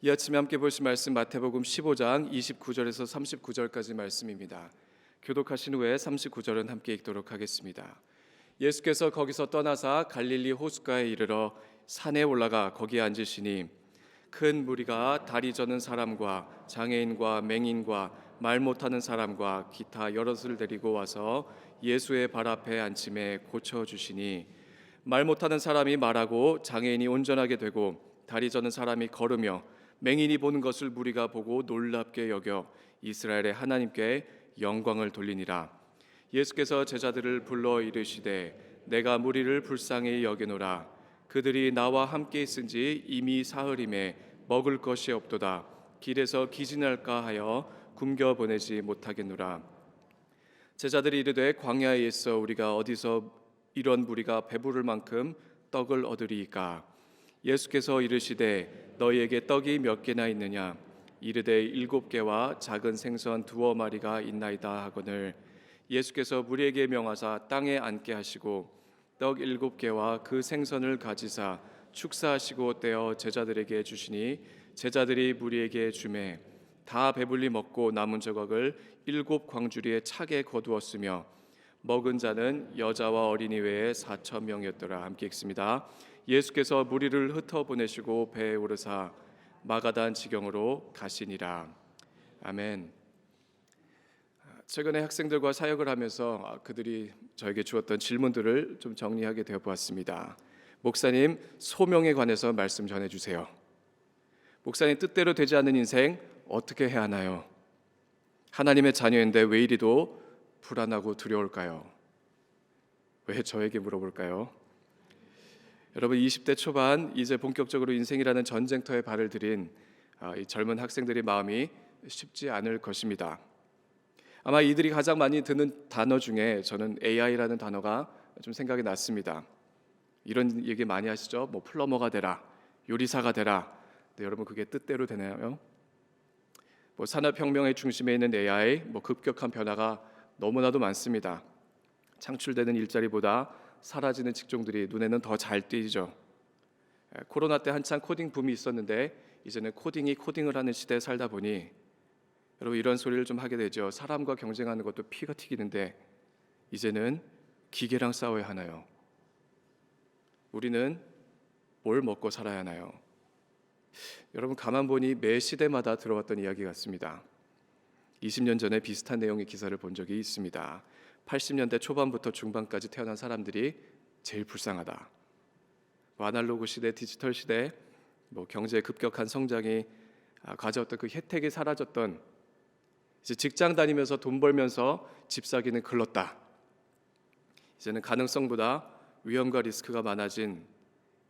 이 아침에 함께 보실 말씀 마태복음 15장 29절에서 39절까지 말씀입니다. 교독하신 후에 39절은 함께 읽도록 하겠습니다. 예수께서 거기서 떠나사 갈릴리 호숫가에 이르러 산에 올라가 거기에 앉으시니 큰 무리가 다리 저는 사람과 장애인과 맹인과 말 못하는 사람과 기타 여럿을 데리고 와서 예수의 발 앞에 앉힘에 고쳐주시니 말 못하는 사람이 말하고 장애인이 온전하게 되고 다리 저는 사람이 걸으며 맹인이 보는 것을 무리가 보고 놀랍게 여겨 이스라엘의 하나님께 영광을 돌리니라. 예수께서 제자들을 불러 이르시되 내가 무리를 불쌍히 여기노라. 그들이 나와 함께 있은지 이미 사흘임에 먹을 것이 없도다. 길에서 기진할까 하여 굶겨 보내지 못하겠노라. 제자들이 이르되 광야에 있어 우리가 어디서 이런 무리가 배부를 만큼 떡을 얻으리이까. 예수께서 이르시되 너희에게 떡이 몇 개나 있느냐. 이르되 7개와 작은 생선 2마리가 있나이다 하거늘 예수께서 무리에게 명하사 땅에 앉게 하시고 떡 7개와 그 생선을 가지사 축사하시고 떼어 제자들에게 주시니 제자들이 무리에게 주매 다 배불리 먹고 남은 조각을 7광주리에 차게 거두었으며 먹은 자는 여자와 어린이 외에 4,000명이었더라. 함께 읽습니다. 예수께서 무리를 흩어보내시고 배에 오르사 마가단 지경으로 가시니라. 아멘. 최근에 학생들과 사역을 하면서 그들이 저에게 주었던 질문들을 좀 정리하게 되어 보았습니다. 목사님, 소명에 관해서 말씀 전해주세요. 목사님, 뜻대로 되지 않는 인생 어떻게 해야 하나요? 하나님의 자녀인데 왜 이리도 불안하고 두려울까요? 왜 저에게 물어볼까요? 여러분, 20대 초반 이제 본격적으로 인생이라는 전쟁터에 발을 들인 이 젊은 학생들의 마음이 쉽지 않을 것입니다. 아마 이들이 가장 많이 듣는 단어 중에 저는 AI라는 단어가 좀 생각이 났습니다. 이런 얘기 많이 하시죠? 뭐 플러머가 되라, 요리사가 되라. 네, 여러분 그게 뜻대로 되나요? 뭐 산업혁명의 중심에 있는 AI, 뭐 급격한 변화가 너무나도 많습니다. 창출되는 일자리보다 사라지는 직종들이 눈에는 더 잘 띄죠. 코로나 때 한창 코딩 붐이 있었는데 이제는 코딩이 코딩을 하는 시대에 살다 보니 여러분 이런 소리를 좀 하게 되죠. 사람과 경쟁하는 것도 피가 튀기는데 이제는 기계랑 싸워야 하나요? 우리는 뭘 먹고 살아야 하나요? 여러분 가만 보니 매 시대마다 들어왔던 이야기 같습니다. 20년 전에 비슷한 내용의 기사를 본 적이 있습니다. 80년대 초반부터 중반까지 태어난 사람들이 제일 불쌍하다. 아날로그 시대, 디지털 시대, 경제의 급격한 성장이 가져왔던 그 혜택이 사라졌던, 이제 직장 다니면서 돈 벌면서 집 사기는 글렀다. 이제는 가능성보다 위험과 리스크가 많아진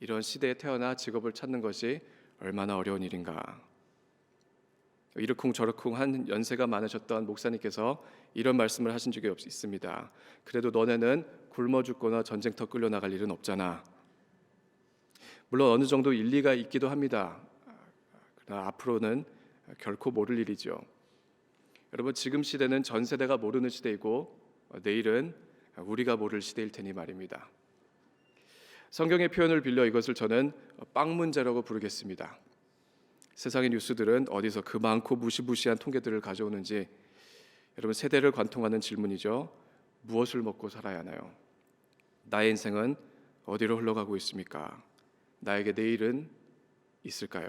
이런 시대에 태어나 직업을 찾는 것이 얼마나 어려운 일인가. 이러쿵저러쿵 한 연세가 많으셨던 목사님께서 이런 말씀을 하신 적이 있습니다. 그래도 너네는 굶어 죽거나 전쟁터 끌려나갈 일은 없잖아. 물론 어느 정도 일리가 있기도 합니다. 그러나 앞으로는 결코 모를 일이죠. 여러분 지금 시대는 전 세대가 모르는 시대이고 내일은 우리가 모를 시대일 테니 말입니다. 성경의 표현을 빌려 이것을 저는 빵 문제라고 부르겠습니다. 세상의 뉴스들은 어디서 그 많고 무시무시한 통계들을 가져오는지 여러분 세대를 관통하는 질문이죠. 무엇을 먹고 살아야 하나요? 나의 인생은 어디로 흘러가고 있습니까? 나에게 내일은 있을까요?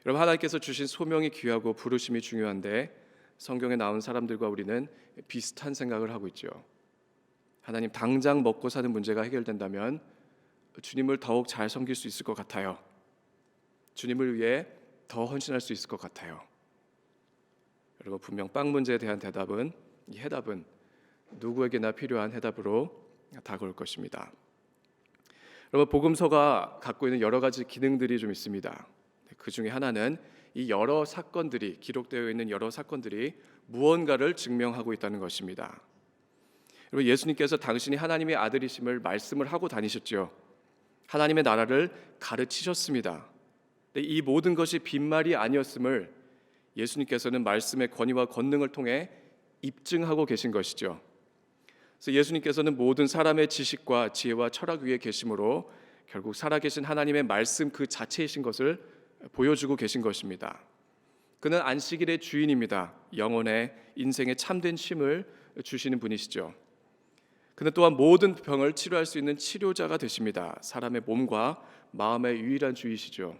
여러분 하나님께서 주신 소명이 귀하고 부르심이 중요한데 성경에 나온 사람들과 우리는 비슷한 생각을 하고 있죠. 하나님 당장 먹고 사는 문제가 해결된다면 주님을 더욱 잘 섬길 수 있을 것 같아요. 주님을 위해 더 헌신할 수 있을 것 같아요. 여러분 분명 빵 문제에 대한 이 해답은 누구에게나 필요한 해답으로 다가올 것입니다. 여러분 복음서가 갖고 있는 여러 가지 기능들이 좀 있습니다. 그 중에 하나는 이 여러 사건들이 기록되어 있는 여러 사건들이 무언가를 증명하고 있다는 것입니다. 여러분 예수님께서 당신이 하나님의 아들이심을 말씀을 하고 다니셨죠. 하나님의 나라를 가르치셨습니다. 이 모든 것이 빈말이 아니었음을 예수님께서는 말씀의 권위와 권능을 통해 입증하고 계신 것이죠. 그래서 예수님께서는 모든 사람의 지식과 지혜와 철학 위에 계심으로 결국 살아계신 하나님의 말씀 그 자체이신 것을 보여주고 계신 것입니다. 그는 안식일의 주인입니다. 영혼의 인생의 참된 쉼을 주시는 분이시죠. 그는 또한 모든 병을 치료할 수 있는 치료자가 되십니다. 사람의 몸과 마음의 유일한 주이시죠.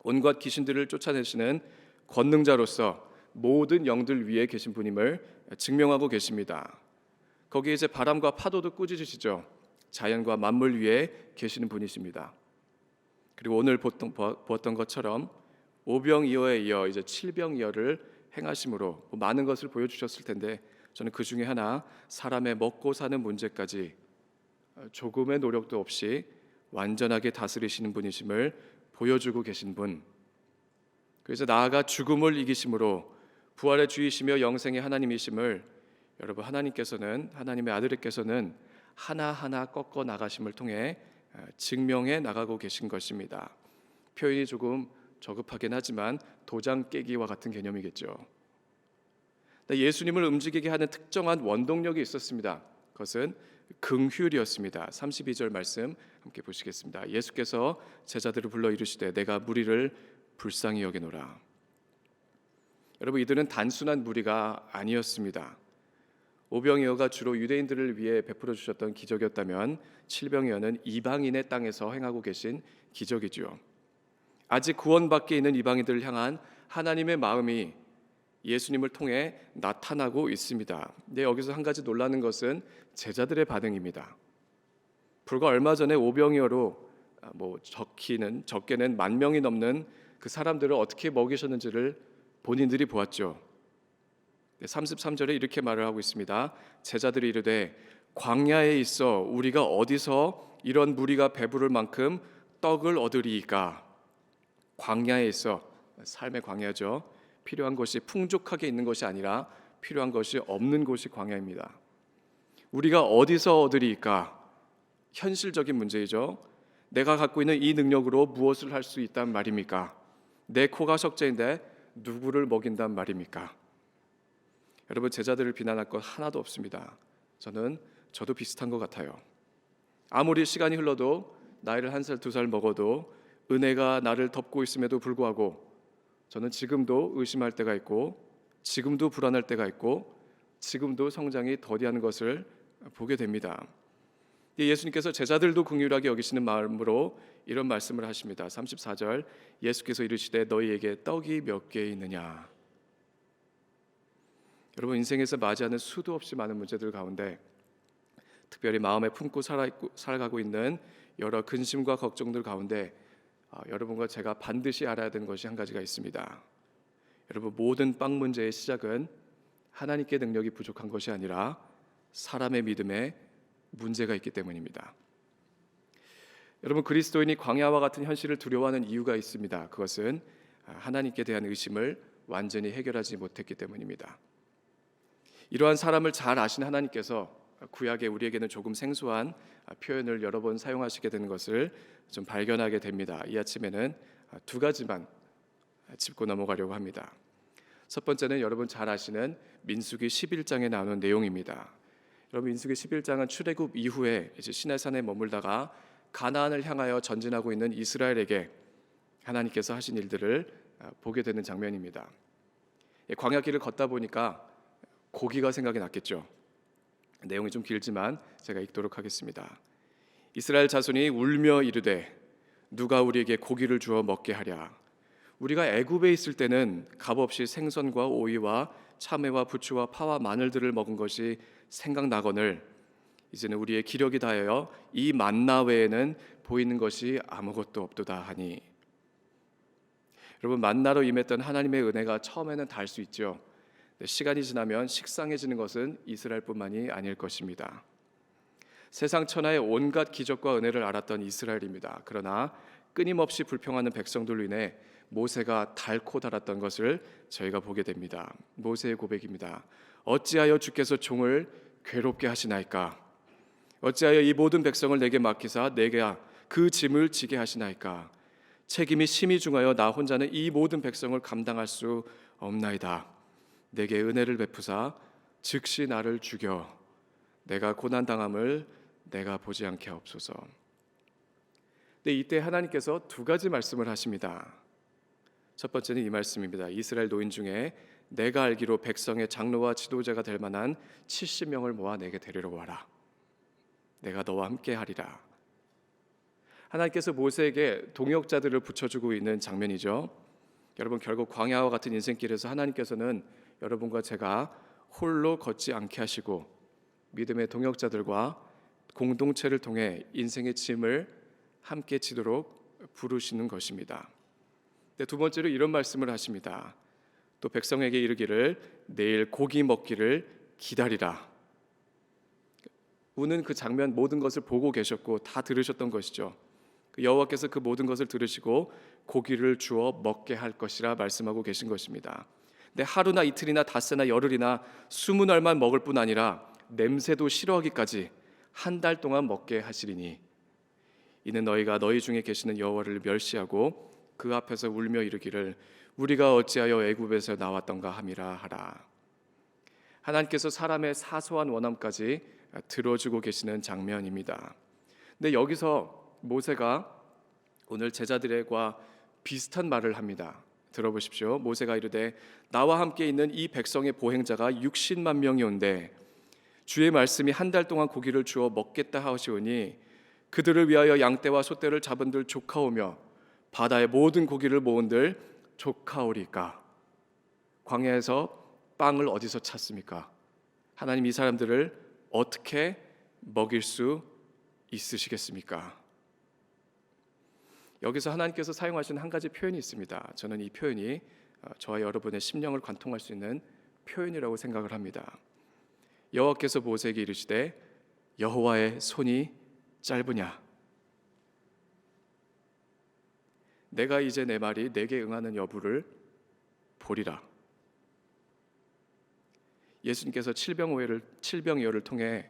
온갖 귀신들을 쫓아내시는 권능자로서 모든 영들 위에 계신 분임을 증명하고 계십니다. 거기에 이제 바람과 파도도 꾸짖으시죠. 자연과 만물 위에 계시는 분이십니다. 그리고 오늘 보았던 것처럼 오병이어에 이어 이제 칠병이어를 행하심으로 많은 것을 보여주셨을 텐데, 저는 그 중에 하나, 사람의 먹고 사는 문제까지 조금의 노력도 없이 완전하게 다스리시는 분이심을 보여주고 계신 분, 그래서 나아가 죽음을 이기심으로 부활의 주이시며 영생의 하나님이심을 여러분 하나님의 아들께서는 하나하나 꺾어 나가심을 통해 증명해 나가고 계신 것입니다. 표현이 조금 저급하긴 하지만 도장 깨기와 같은 개념이겠죠. 예수님을 움직이게 하는 특정한 원동력이 있었습니다. 그것은 긍휼이었습니다. 32절 말씀 함께 보시겠습니다. 예수께서 제자들을 불러 이르시되 내가 무리를 불쌍히 여기노라. 여러분, 이들은 단순한 무리가 아니었습니다. 오병이어가 주로 유대인들을 위해 베풀어 주셨던 기적이었다면 칠병이어는 이방인의 땅에서 행하고 계신 기적이지요. 아직 구원 밖에 있는 이방인들을 향한 하나님의 마음이 예수님을 통해 나타나고 있습니다. 근데 여기서 한 가지 놀라는 것은 제자들의 반응입니다. 불과 얼마 전에 오병이어로 적게는 10,000명이 넘는 그 사람들을 어떻게 먹이셨는지를 본인들이 보았죠. 33절에 이렇게 말을 하고 있습니다. 제자들이 이르되 광야에 있어 우리가 어디서 이런 무리가 배부를 만큼 떡을 얻으리이까. 광야에 있어, 삶의 광야죠. 필요한 것이 풍족하게 있는 것이 아니라 필요한 것이 없는 곳이 광야입니다. 우리가 어디서 얻으리이까? 현실적인 문제이죠. 내가 갖고 있는 이 능력으로 무엇을 할 수 있단 말입니까? 내 코가 석재인데 누구를 먹인단 말입니까? 여러분, 제자들을 비난할 것 하나도 없습니다. 저도 비슷한 것 같아요. 아무리 시간이 흘러도, 나이를 1살 2살 먹어도 은혜가 나를 덮고 있음에도 불구하고 저는 지금도 의심할 때가 있고, 지금도 불안할 때가 있고, 지금도 성장이 더디한 것을 보게 됩니다. 예수님께서 제자들도 긍휼하게 여기시는 마음으로 이런 말씀을 하십니다. 34절, 예수께서 이르시되 너희에게 떡이 몇 개 있느냐. 여러분, 인생에서 맞이하는 수도 없이 많은 문제들 가운데 특별히 마음에 품고 살아가고 있는 여러 근심과 걱정들 가운데 여러분과 제가 반드시 알아야 되는 것이 한 가지가 있습니다. 여러분, 모든 빵 문제의 시작은 하나님께 능력이 부족한 것이 아니라 사람의 믿음에 문제가 있기 때문입니다. 여러분, 그리스도인이 광야와 같은 현실을 두려워하는 이유가 있습니다. 그것은 하나님께 대한 의심을 완전히 해결하지 못했기 때문입니다. 이러한 사람을 잘 아신 하나님께서 구약에 우리에게는 조금 생소한 표현을 여러 번 사용하시게 되는 것을 좀 발견하게 됩니다. 이 아침에는 2가지만 짚고 넘어가려고 합니다. 첫 번째는 여러분 잘 아시는 민수기 11장에 나오는 내용입니다. 여러분, 민수기 11장은 출애굽 이후에 이제 시내산에 머물다가 가나안을 향하여 전진하고 있는 이스라엘에게 하나님께서 하신 일들을 보게 되는 장면입니다. 광야길을 걷다 보니까 고기가 생각이 났겠죠. 내용이 좀 길지만 제가 읽도록 하겠습니다. 이스라엘 자손이 울며 이르되 누가 우리에게 고기를 주어 먹게 하랴. 우리가 애굽에 있을 때는 값없이 생선과 오이와 참외와 부추와 파와 마늘들을 먹은 것이 생각나거늘 이제는 우리의 기력이 다하여 이 만나 외에는 보이는 것이 아무것도 없도다 하니. 여러분, 만나로 임했던 하나님의 은혜가 처음에는 닿을 수 있죠. 시간이 지나면 식상해지는 것은 이스라엘뿐만이 아닐 것입니다. 세상 천하의 온갖 기적과 은혜를 알았던 이스라엘입니다. 그러나 끊임없이 불평하는 백성들로 인해 모세가 닳고 닳았던 것을 저희가 보게 됩니다. 모세의 고백입니다. 어찌하여 주께서 종을 괴롭게 하시나이까? 어찌하여 이 모든 백성을 내게 맡기사 내가 그 짐을 지게 하시나이까? 책임이 심히 중하여 나 혼자는 이 모든 백성을 감당할 수 없나이다. 내게 은혜를 베푸사 즉시 나를 죽여 내가 고난당함을 내가 보지 않게 하옵소서. 네, 이때 하나님께서 2가지 말씀을 하십니다. 첫 번째는 이 말씀입니다. 이스라엘 노인 중에 내가 알기로 백성의 장로와 지도자가 될 만한 70명을 모아 내게 데리러 와라. 내가 너와 함께 하리라. 하나님께서 모세에게 동역자들을 붙여주고 있는 장면이죠. 여러분, 결국 광야와 같은 인생길에서 하나님께서는 여러분과 제가 홀로 걷지 않게 하시고 믿음의 동역자들과 공동체를 통해 인생의 짐을 함께 지도록 부르시는 것입니다. 두 번째로 이런 말씀을 하십니다. 또 백성에게 이르기를 내일 고기 먹기를 기다리라. 우는 그 장면 모든 것을 보고 계셨고 다 들으셨던 것이죠. 여호와께서 그 모든 것을 들으시고 고기를 주어 먹게 할 것이라 말씀하고 계신 것입니다. 근데 하루나 이틀이나 닷새나 열흘이나 20날만 먹을 뿐 아니라 냄새도 싫어하기까지 한 달 동안 먹게 하시리니 이는 너희가 너희 중에 계시는 여호와를 멸시하고 그 앞에서 울며 이르기를 우리가 어찌하여 애굽에서 나왔던가 함이라 하라. 하나님께서 사람의 사소한 원함까지 들어주고 계시는 장면입니다. 근데 여기서 모세가 오늘 제자들과 비슷한 말을 합니다. 들어보십시오. 모세가 이르되 나와 함께 있는 이 백성의 보행자가 60만 명이 온데 주의 말씀이 한 달 동안 고기를 주어 먹겠다 하시오니 그들을 위하여 양떼와 소떼를 잡은들 조카오며 바다의 모든 고기를 모은들 조카오리까. 광야에서 빵을 어디서 찾습니까? 하나님 이 사람들을 어떻게 먹일 수 있으시겠습니까? 여기서 하나님께서 사용하신 한 가지 표현이 있습니다. 저는 이 표현이 저와 여러분의 심령을 관통할 수 있는 표현이라고 생각을 합니다. 여호와께서 모세에게 이르시되 여호와의 손이 짧으냐? 내가 이제 내 말이 내게 응하는 여부를 보리라. 예수님께서 칠병이어를 통해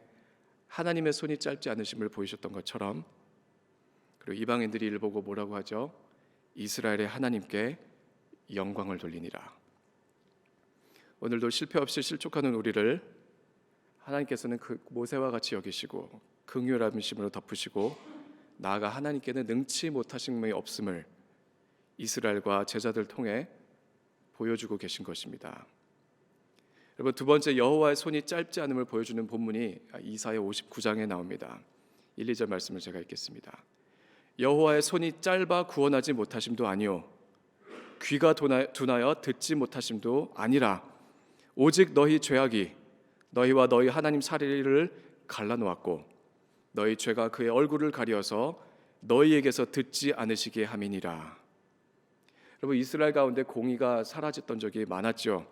하나님의 손이 짧지 않으심을 보이셨던 것처럼 그리고 이방인들이 이를 보고 뭐라고 하죠? 이스라엘의 하나님께 영광을 돌리니라. 오늘도 실패 없이 실족하는 우리를 하나님께서는 그 모세와 같이 여기시고 긍휼하심으로 덮으시고 나아가 하나님께는 능치 못하신 분이 없음을 이스라엘과 제자들 통해 보여주고 계신 것입니다. 여러분, 두 번째 여호와의 손이 짧지 않음을 보여주는 본문이 이사야 59장에 나옵니다. 1, 2절 말씀을 제가 읽겠습니다. 여호와의 손이 짧아 구원하지 못하심도 아니요 귀가 둔하여 듣지 못하심도 아니라 오직 너희 죄악이 너희와 너희 하나님 사리를 갈라놓았고 너희 죄가 그의 얼굴을 가리어서 너희에게서 듣지 않으시게 함이니라. 여러분, 이스라엘 가운데 공의가 사라졌던 적이 많았죠.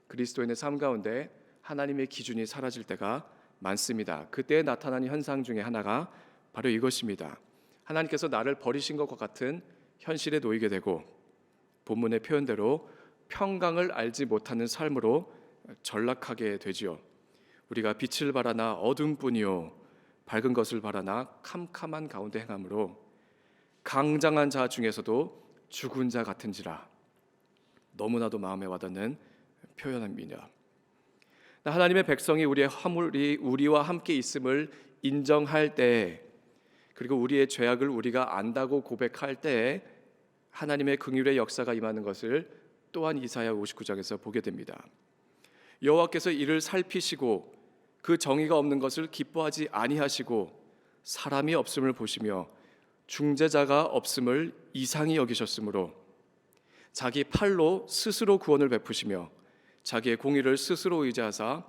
그리스도인의 삶 가운데 하나님의 기준이 사라질 때가 많습니다. 그때 나타나는 현상 중에 하나가 바로 이것입니다. 하나님께서 나를 버리신 것과 같은 현실에 놓이게 되고 본문의 표현대로 평강을 알지 못하는 삶으로 전락하게 되지요. 우리가 빛을 바라나 어둠뿐이요 밝은 것을 바라나 캄캄한 가운데 행함으로 강장한 자 중에서도 죽은 자 같은지라. 너무나도 마음에 와닿는 표현입니다. 하나님의 백성이 우리의 화물이 우리와 함께 있음을 인정할 때, 그리고 우리의 죄악을 우리가 안다고 고백할 때 하나님의 긍휼의 역사가 임하는 것을 또한 이사야 59장에서 보게 됩니다. 여호와께서 이를 살피시고 그 정의가 없는 것을 기뻐하지 아니하시고 사람이 없음을 보시며 중재자가 없음을 이상히 여기셨으므로 자기 팔로 스스로 구원을 베푸시며 자기의 공의를 스스로 의지하사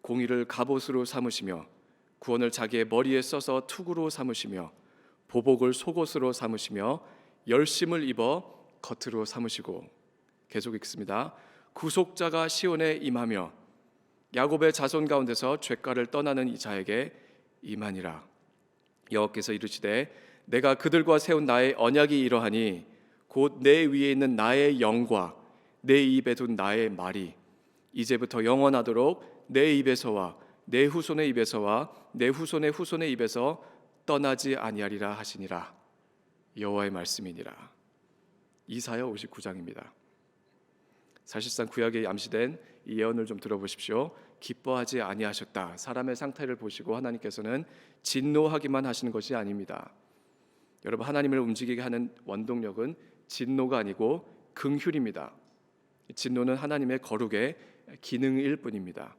공의를 갑옷으로 삼으시며 구원을 자기의 머리에 써서 투구로 삼으시며 보복을 속옷으로 삼으시며 열심을 입어 겉으로 삼으시고. 계속 읽습니다. 구속자가 시온에 임하며 야곱의 자손 가운데서 죄가를 떠나는 이 자에게 임하니라. 여호와께서 이르시되 내가 그들과 세운 나의 언약이 이러하니 곧 내 위에 있는 나의 영과 내 입에 둔 나의 말이 이제부터 영원하도록 내 입에서와 내 후손의 입에서와 내 후손의 후손의 입에서 떠나지 아니하리라 하시니라. 여호와의 말씀이니라. 이사야 59장입니다. 사실상 구약에 암시된 이 예언을 좀 들어보십시오. 기뻐하지 아니하셨다. 사람의 상태를 보시고 하나님께서는 진노하기만 하시는 것이 아닙니다. 여러분, 하나님을 움직이게 하는 원동력은 진노가 아니고 긍휼입니다. 진노는 하나님의 거룩의 기능일 뿐입니다.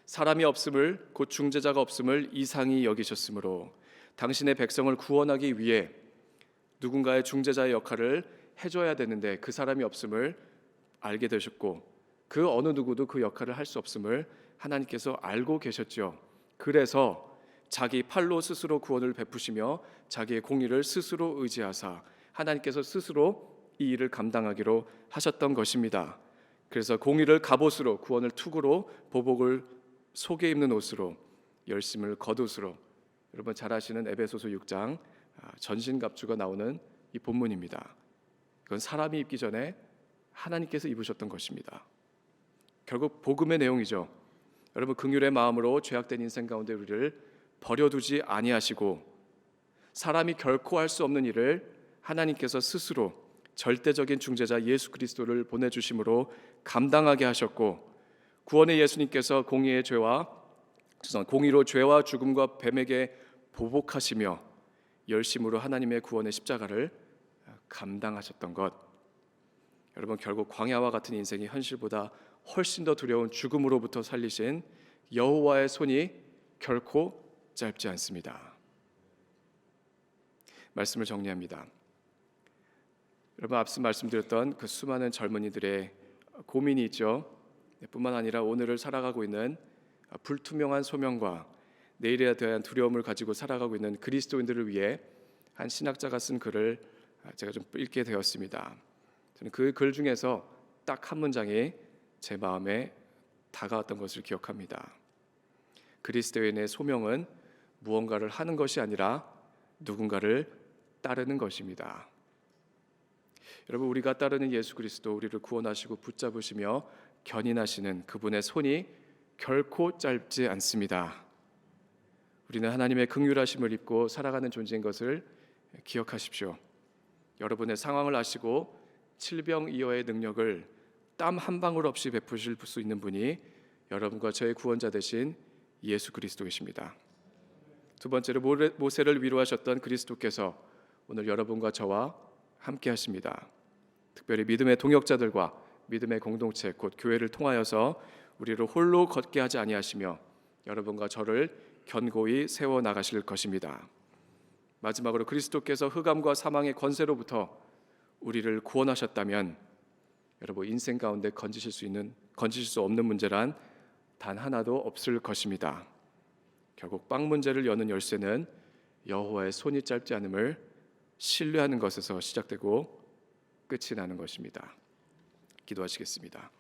사람이 없음을, 곧 중재자가 없음을 이상히 여기셨으므로 당신의 백성을 구원하기 위해 누군가의 중재자의 역할을 해줘야 되는데 그 사람이 없음을 알게 되셨고, 그 어느 누구도 그 역할을 할 수 없음을 하나님께서 알고 계셨죠. 그래서 자기 팔로 스스로 구원을 베푸시며 자기의 공의를 스스로 의지하사 하나님께서 스스로 이 일을 감당하기로 하셨던 것입니다. 그래서 공의를 갑옷으로, 구원을 투구로, 보복을 속에 입는 옷으로, 열심을 겉옷으로, 여러분 잘 아시는 에베소서 6장 전신갑주가 나오는 이 본문입니다. 그건 사람이 입기 전에 하나님께서 입으셨던 것입니다. 결국 복음의 내용이죠. 여러분, 긍휼의 마음으로 죄악된 인생 가운데 우리를 버려두지 아니하시고 사람이 결코 할 수 없는 일을 하나님께서 스스로 절대적인 중재자 예수 그리스도를 보내주심으로 감당하게 하셨고, 구원의 예수님께서 공의로 죄와 죽음과 뱀에게 보복하시며 열심으로 하나님의 구원의 십자가를 감당하셨던 것. 여러분, 결국 광야와 같은 인생이 현실보다 훨씬 더 두려운 죽음으로부터 살리신 여호와의 손이 결코 짧지 않습니다. 말씀을 정리합니다. 여러분, 앞서 말씀드렸던 그 수많은 젊은이들의 고민이 있죠. 뿐만 아니라 오늘을 살아가고 있는 불투명한 소명과 내일에 대한 두려움을 가지고 살아가고 있는 그리스도인들을 위해 한 신학자가 쓴 글을 제가 좀 읽게 되었습니다. 저는 그 글 중에서 딱 한 문장이 제 마음에 다가왔던 것을 기억합니다. 그리스도인의 소명은 무언가를 하는 것이 아니라 누군가를 따르는 것입니다. 여러분, 우리가 따르는 예수 그리스도, 우리를 구원하시고 붙잡으시며 견인하시는 그분의 손이 결코 짧지 않습니다. 우리는 하나님의 긍휼하심을 입고 살아가는 존재인 것을 기억하십시오. 여러분의 상황을 아시고 칠병이어의 능력을 땀 한 방울 없이 베푸실 수 있는 분이 여러분과 저의 구원자 되신 예수 그리스도이십니다. 두 번째로 모세를 위로하셨던 그리스도께서 오늘 여러분과 저와 함께 하십니다. 특별히 믿음의 동역자들과 믿음의 공동체 곧 교회를 통하여서 우리를 홀로 걷게 하지 아니하시며 여러분과 저를 견고히 세워 나가실 것입니다. 마지막으로 그리스도께서 흑암과 사망의 권세로부터 우리를 구원하셨다면 여러분, 인생 가운데 건지실 수 없는 문제란 단 하나도 없을 것입니다. 결국 빵 문제를 여는 열쇠는 여호와의 손이 짧지 않음을 신뢰하는 것에서 시작되고 끝이 나는 것입니다. 기도하시겠습니다.